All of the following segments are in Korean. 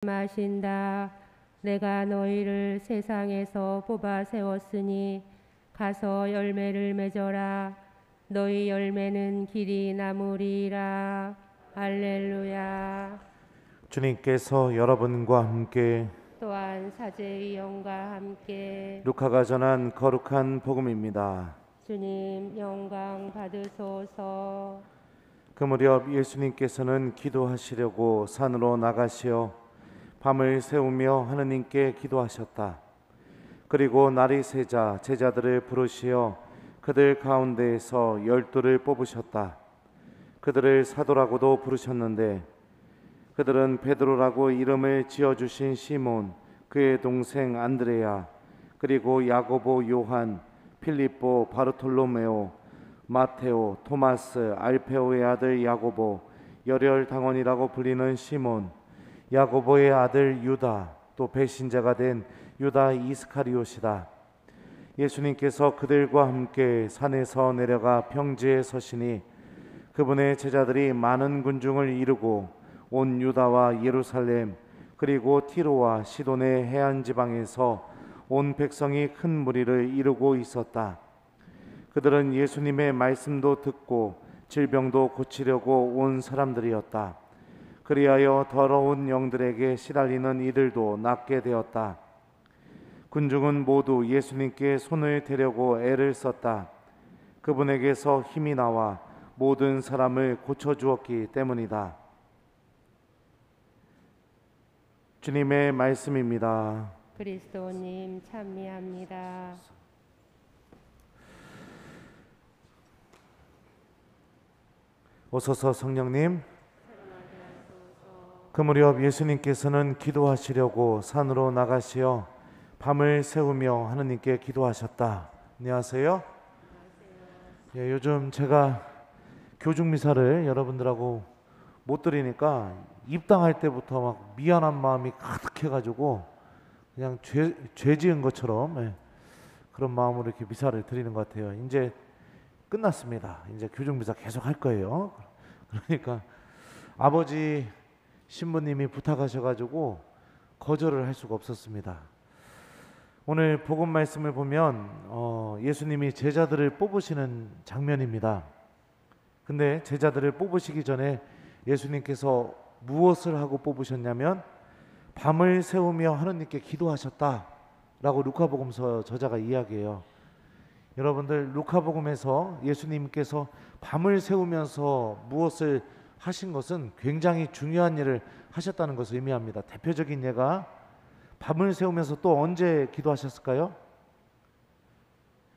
마신다. 내가 너희를 세상에서 뽑아 세웠으니 가서 열매를 맺어라. 너희 열매는 길이 남으리라. 할렐루야. 주님께서 여러분과 함께 또한 사제의 영과 함께 루카가 전한 거룩한 복음입니다. 주님 영광 받으소서. 그 무렵 예수님께서는 기도하시려고 산으로 나가시어 밤을 새우며 하느님께 기도하셨다. 그리고 날이 새자 제자들을 부르시어 그들 가운데에서 12를 뽑으셨다. 그들을 사도라고도 부르셨는데 그들은 베드로라고 이름을 지어주신 시몬, 그의 동생 안드레야, 그리고 야고보, 요한, 필립보, 바르톨로메오, 마테오, 토마스, 알페오의 아들 야고보, 열혈당원이라고 불리는 시몬, 야고보의 아들 유다, 또 배신자가 된 유다 이스카리옷이다. 예수님께서 그들과 함께 산에서 내려가 평지에 서시니 그분의 제자들이 많은 군중을 이루고 온 유다와 예루살렘 그리고 티로와 시돈의 해안 지방에서 온 백성이 큰 무리를 이루고 있었다. 그들은 예수님의 말씀도 듣고 질병도 고치려고 온 사람들이었다. 그리하여 더러운 영들에게 시달리는 이들도 낫게 되었다. 군중은 모두 예수님께 손을 대려고 애를 썼다. 그분에게서 힘이 나와 모든 사람을 고쳐주었기 때문이다. 주님의 말씀입니다. 그리스도님 찬미합니다. 오소서 성령님. 그 무렵 예수님께서는 기도하시려고 산으로 나가시어 밤을 새우며 하느님께 기도하셨다. 안녕하세요. 예, 요즘 제가 교중미사를 여러분들하고 못 드리니까 입당할 때부터 막 미안한 마음이 가득해가지고 그냥 죄 지은 것처럼 그런 마음으로 이렇게 미사를 드리는 것 같아요. 이제 끝났습니다. 이제 교중미사 계속 할 거예요. 그러니까 아버지 신부님이 부탁하셔가지고 거절을 할 수가 없었습니다. 오늘 복음 말씀을 보면 예수님이 제자들을 뽑으시는 장면입니다. 근데 제자들을 뽑으시기 전에 예수님께서 무엇을 하고 뽑으셨냐면 밤을 새우며 하느님께 기도하셨다라고 루카복음서 저자가 이야기해요. 여러분들 루카복음에서 예수님께서 밤을 새우면서 무엇을 하신 것은 굉장히 중요한 일을 하셨다는 것을 의미합니다. 대표적인 예가 밤을 새우면서 또 언제 기도하셨을까요?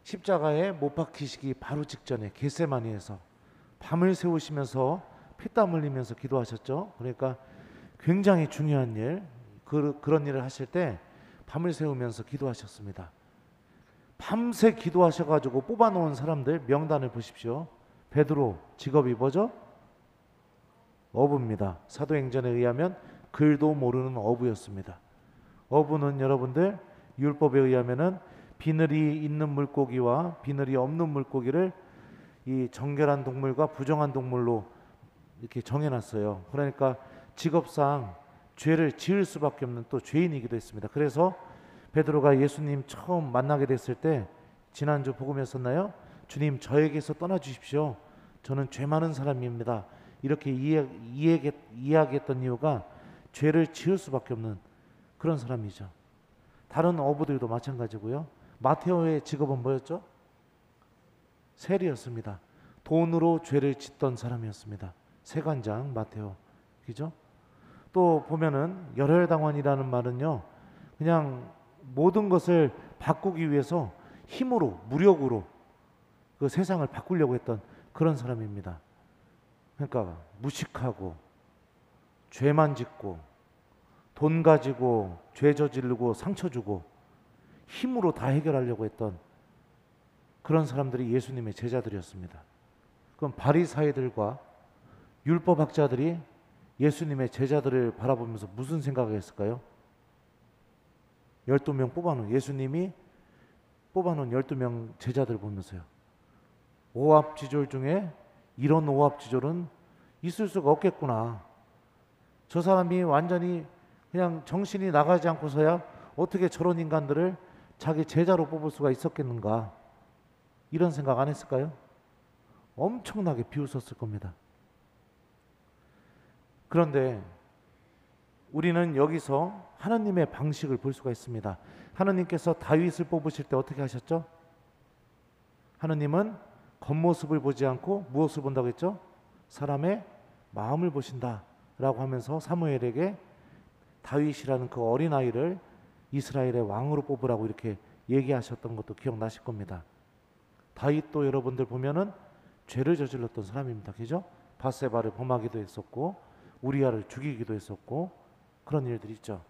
십자가에 못 박히시기 바로 직전에 겟세마니에서 밤을 새우시면서 피땀 흘리면서 기도하셨죠. 그러니까 굉장히 중요한 일, 그런 일을 하실 때 밤을 새우면서 기도하셨습니다. 밤새 기도하셔가지고 뽑아놓은 사람들 명단을 보십시오. 베드로 직업이 뭐죠? 어부입니다. 사도행전에 의하면 글도 모르는 어부였습니다. 어부는 여러분들 율법에 의하면은 비늘이 있는 물고기와 비늘이 없는 물고기를 이 정결한 동물과 부정한 동물로 이렇게 정해놨어요. 그러니까 직업상 죄를 지을 수밖에 없는 또 죄인이기도 했습니다. 그래서 베드로가 예수님 처음 만나게 됐을 때 지난주 복음이었었나요? 주님 저에게서 떠나주십시오. 저는 죄 많은 사람입니다. 이렇게 이야기했던 이유가 죄를 지을 수밖에 없는 그런 사람이죠. 다른 어부들도 마찬가지고요. 마테오의 직업은 뭐였죠? 세리였습니다. 돈으로 죄를 짓던 사람이었습니다. 세관장 마테오, 그죠? 또 보면은 열혈당원이라는 말은요, 그냥 모든 것을 바꾸기 위해서 힘으로 무력으로 그 세상을 바꾸려고 했던 그런 사람입니다. 그러니까 무식하고 죄만 짓고 돈 가지고 죄 저지르고 상처 주고 힘으로 다 해결하려고 했던 그런 사람들이 예수님의 제자들이었습니다. 그럼 바리사이들과 율법학자들이 예수님의 제자들을 바라보면서 무슨 생각을 했을까요? 12명 뽑아놓은 예수님이 뽑아놓은 12명 제자들을 보면서요. 오합지졸 중에 이런 오합지졸은 있을 수가 없겠구나. 저 사람이 완전히 그냥 정신이 나가지 않고서야 어떻게 저런 인간들을 자기 제자로 뽑을 수가 있었겠는가, 이런 생각 안 했을까요? 엄청나게 비웃었을 겁니다. 그런데 우리는 여기서 하나님의 방식을 볼 수가 있습니다. 하나님께서 다윗을 뽑으실 때 어떻게 하셨죠? 하나님은 겉모습을 보지 않고 무엇을 본다고 했죠? 사람의 마음을 보신다 라고 하면서 사무엘에게 다윗이라는 그 어린아이를 이스라엘의 왕으로 뽑으라고 이렇게 얘기하셨던 것도 기억나실 겁니다. 다윗도 여러분들 보면은 죄를 저질렀던 사람입니다. 그죠? 바세바를 범하기도 했었고 우리아를 죽이기도 했었고 그런 일들이 있죠.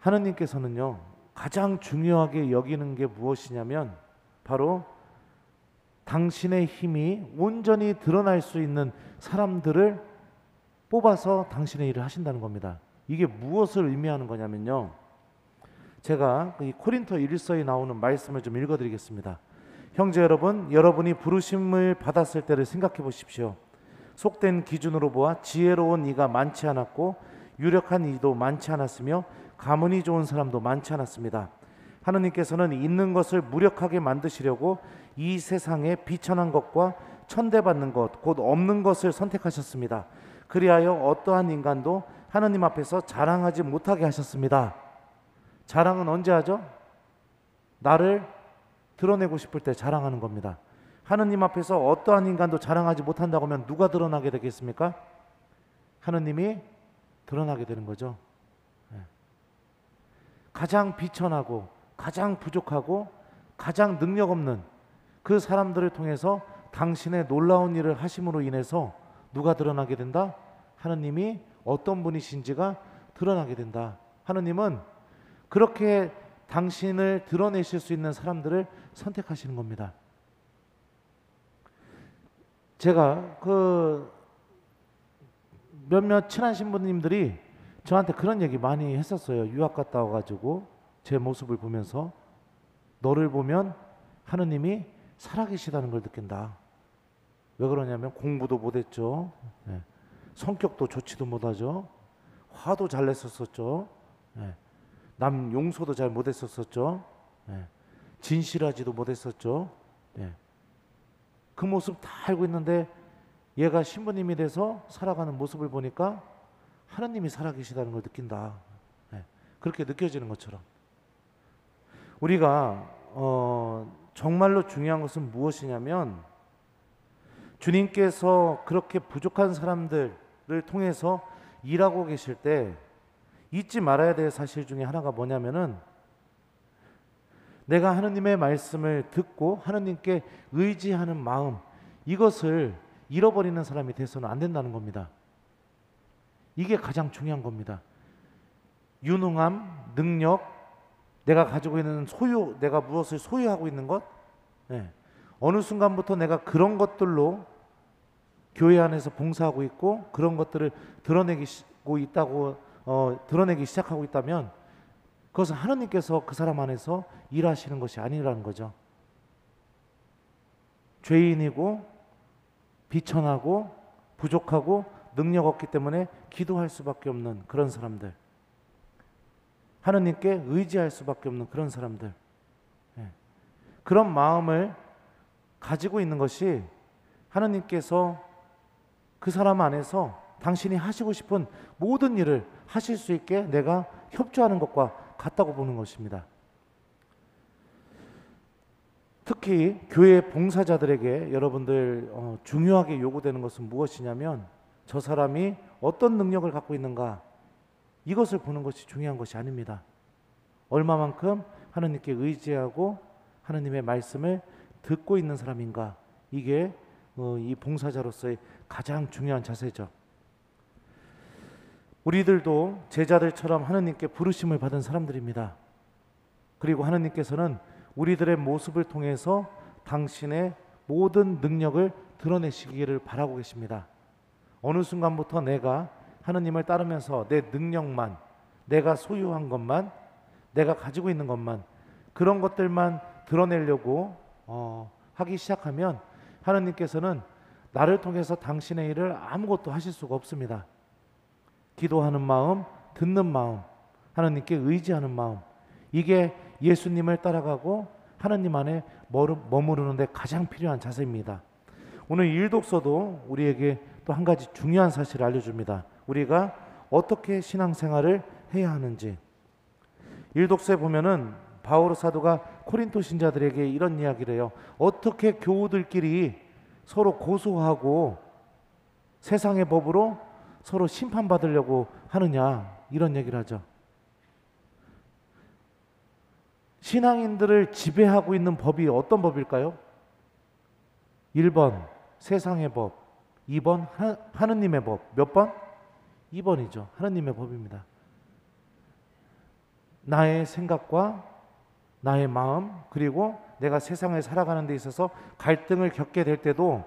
하느님께서는요, 가장 중요하게 여기는 게 무엇이냐면 바로 당신의 힘이 온전히 드러날 수 있는 사람들을 뽑아서 당신의 일을 하신다는 겁니다. 이게 무엇을 의미하는 거냐면요, 제가 이 코린토 1서에 나오는 말씀을 좀 읽어드리겠습니다. 형제 여러분, 여러분이 부르심을 받았을 때를 생각해 보십시오. 속된 기준으로 보아 지혜로운 이가 많지 않았고 유력한 이도 많지 않았으며 가문이 좋은 사람도 많지 않았습니다. 하느님께서는 있는 것을 무력하게 만드시려고 이 세상에 비천한 것과 천대받는 것, 곧 없는 것을 선택하셨습니다. 그리하여 어떠한 인간도 하느님 앞에서 자랑하지 못하게 하셨습니다. 자랑은 언제 하죠? 나를 드러내고 싶을 때 자랑하는 겁니다. 하느님 앞에서 어떠한 인간도 자랑하지 못한다고 하면 누가 드러나게 되겠습니까? 하느님이 드러나게 되는 거죠. 가장 비천하고 가장 부족하고 가장 능력 없는 그 사람들을 통해서 당신의 놀라운 일을 하심으로 인해서 누가 드러나게 된다? 하느님이 어떤 분이신지가 드러나게 된다. 하느님은 그렇게 당신을 드러내실 수 있는 사람들을 선택하시는 겁니다. 제가 몇몇 친한 신부님들이 저한테 그런 얘기 많이 했었어요. 유학 갔다 와가지고 제 모습을 보면서 너를 보면 하느님이 살아계시다는 걸 느낀다. 왜 그러냐면 공부도 못했죠. 성격도 좋지도 못하죠. 화도 잘 냈었었죠. 남 용서도 잘 못했었었죠. 진실하지도 못했었죠. 그 모습 다 알고 있는데 얘가 신부님이 돼서 살아가는 모습을 보니까 하나님이 살아계시다는 걸 느낀다. 그렇게 느껴지는 것처럼 우리가 정말로 중요한 것은 무엇이냐면 주님께서 그렇게 부족한 사람들을 통해서 일하고 계실 때 잊지 말아야 될 사실 중에 하나가 뭐냐면은 내가 하느님의 말씀을 듣고 하느님께 의지하는 마음, 이것을 잃어버리는 사람이 돼서는 안 된다는 겁니다. 이게 가장 중요한 겁니다. 유능함, 능력, 내가 가지고 있는 소유, 내가 무엇을 소유하고 있는 것, 어느 순간부터 내가 그런 것들로 교회 안에서 봉사하고 있고 그런 것들을 드러내기 시작하고 있다면 그것은 하느님께서 그 사람 안에서 일하시는 것이 아니라는 거죠. 죄인이고 비천하고 부족하고 능력 없기 때문에 기도할 수밖에 없는 그런 사람들, 하느님께 의지할 수밖에 없는 그런 사람들, 그런 마음을 가지고 있는 것이 하느님께서 그 사람 안에서 당신이 하시고 싶은 모든 일을 하실 수 있게 내가 협조하는 것과 같다고 보는 것입니다. 특히 교회 봉사자들에게 여러분들 중요하게 요구되는 것은 무엇이냐면 저 사람이 어떤 능력을 갖고 있는가, 이것을 보는 것이 중요한 것이 아닙니다. 얼마만큼 하느님께 의지하고 하느님의 말씀을 듣고 있는 사람인가, 이게 이 봉사자로서의 가장 중요한 자세죠. 우리들도 제자들처럼 하느님께 부르심을 받은 사람들입니다. 그리고 하느님께서는 우리들의 모습을 통해서 당신의 모든 능력을 드러내시기를 바라고 계십니다. 어느 순간부터 내가 하느님을 따르면서 내 능력만, 내가 소유한 것만, 내가 가지고 있는 것만, 그런 것들만 드러내려고 하기 시작하면 하느님께서는 나를 통해서 당신의 일을 아무것도 하실 수가 없습니다. 기도하는 마음, 듣는 마음, 하나님께 의지하는 마음, 이게 예수님을 따라가고 하나님 안에 머무르는 데 가장 필요한 자세입니다. 오늘 일독서도 우리에게 또 한 가지 중요한 사실을 알려줍니다. 우리가 어떻게 신앙생활을 해야 하는지. 일독서에 보면은 바오로 사도가 코린토 신자들에게 이런 이야기를 해요. 어떻게 교우들끼리 서로 고소하고 세상의 법으로 서로 심판받으려고 하느냐, 이런 얘기를 하죠. 신앙인들을 지배하고 있는 법이 어떤 법일까요? 1번 세상의 법, 2번 하느님의 법. 몇 번? 2번이죠. 하느님의 법입니다. 나의 생각과 나의 마음, 그리고 내가 세상을 살아가는 데 있어서 갈등을 겪게 될 때도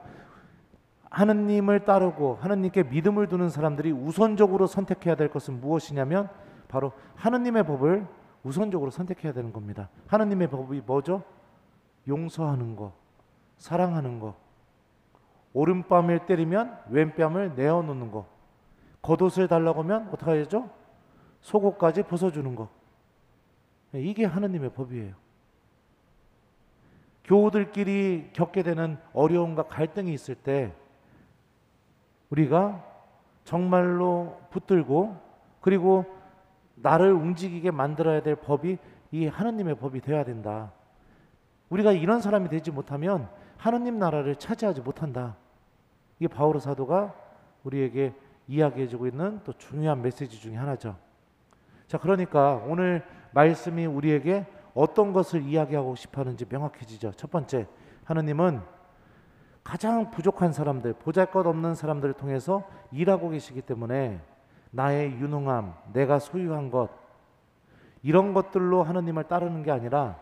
하느님을 따르고 하느님께 믿음을 두는 사람들이 우선적으로 선택해야 될 것은 무엇이냐면 바로 하느님의 법을 우선적으로 선택해야 되는 겁니다. 하느님의 법이 뭐죠? 용서하는 거, 사랑하는 거, 오른뺨을 때리면 왼뺨을 내어놓는 거, 겉옷을 달라고 하면 어떻게 해야죠? 속옷까지 벗어주는 거. 이게 하느님의 법이에요. 교우들끼리 겪게 되는 어려움과 갈등이 있을 때 우리가 정말로 붙들고 그리고 나를 움직이게 만들어야 될 법이 이 하느님의 법이 되어야 된다. 우리가 이런 사람이 되지 못하면 하느님 나라를 차지하지 못한다. 이게 바오로 사도가 우리에게 이야기해주고 있는 또 중요한 메시지 중에 하나죠. 자, 그러니까 오늘 말씀이 우리에게 어떤 것을 이야기하고 싶어하는지 명확해지죠. 첫 번째, 하느님은 가장 부족한 사람들, 보잘것없는 사람들을 통해서 일하고 계시기 때문에 나의 유능함, 내가 소유한 것, 이런 것들로 하느님을 따르는 게 아니라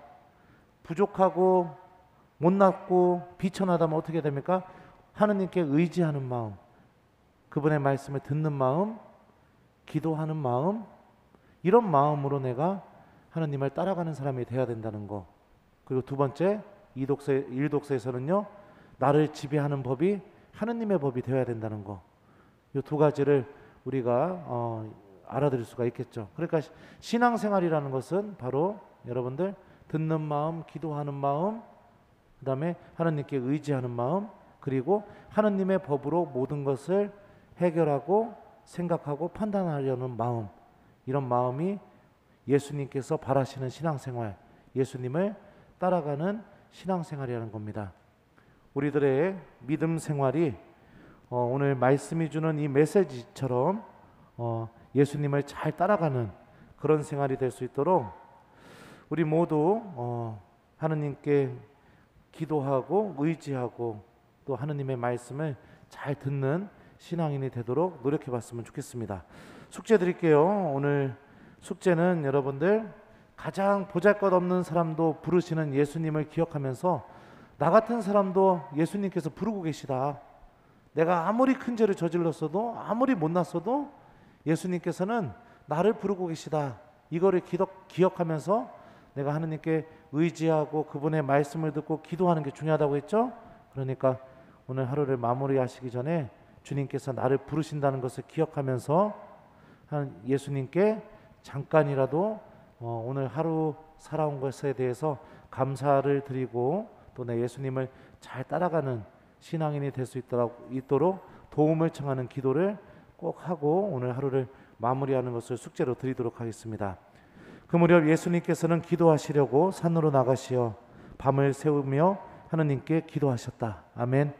부족하고 못났고 비천하다면 어떻게 됩니까? 하느님께 의지하는 마음, 그분의 말씀을 듣는 마음, 기도하는 마음, 이런 마음으로 내가 하느님을 따라가는 사람이 되어야 된다는 거. 그리고 두 번째, 일독서에서는요, 나를 지배하는 법이 하느님의 법이 되어야 된다는 거. 이 두 가지를 우리가 알아들을 수가 있겠죠. 그러니까 신앙생활이라는 것은 바로 여러분들 듣는 마음, 기도하는 마음, 그 다음에 하느님께 의지하는 마음, 그리고 하느님의 법으로 모든 것을 해결하고 생각하고 판단하려는 마음, 이런 마음이 예수님께서 바라시는 신앙생활, 예수님을 따라가는 신앙생활이라는 겁니다. 우리들의 믿음 생활이 오늘 말씀이 주는 이 메시지처럼 예수님을 잘 따라가는 그런 생활이 될 수 있도록 우리 모두 하느님께 기도하고 의지하고 또 하느님의 말씀을 잘 듣는 신앙인이 되도록 노력해 봤으면 좋겠습니다. 숙제 드릴게요. 오늘 숙제는 여러분들 가장 보잘것없는 사람도 부르시는 예수님을 기억하면서 나 같은 사람도 예수님께서 부르고 계시다. 내가 아무리 큰 죄를 저질렀어도 아무리 못났어도 예수님께서는 나를 부르고 계시다. 이거를 기억하면서 내가 하느님께 의지하고 그분의 말씀을 듣고 기도하는 게 중요하다고 했죠. 그러니까 오늘 하루를 마무리하시기 전에 주님께서 나를 부르신다는 것을 기억하면서 예수님께 잠깐이라도 오늘 하루 살아온 것에 대해서 감사를 드리고 또 내 예수님을 잘 따라가는 신앙인이 될 수 있도록 도움을 청하는 기도를 꼭 하고 오늘 하루를 마무리하는 것을 숙제로 드리도록 하겠습니다. 그 무렵 예수님께서는 기도하시려고 산으로 나가시어 밤을 새우며 하느님께 기도하셨다. 아멘.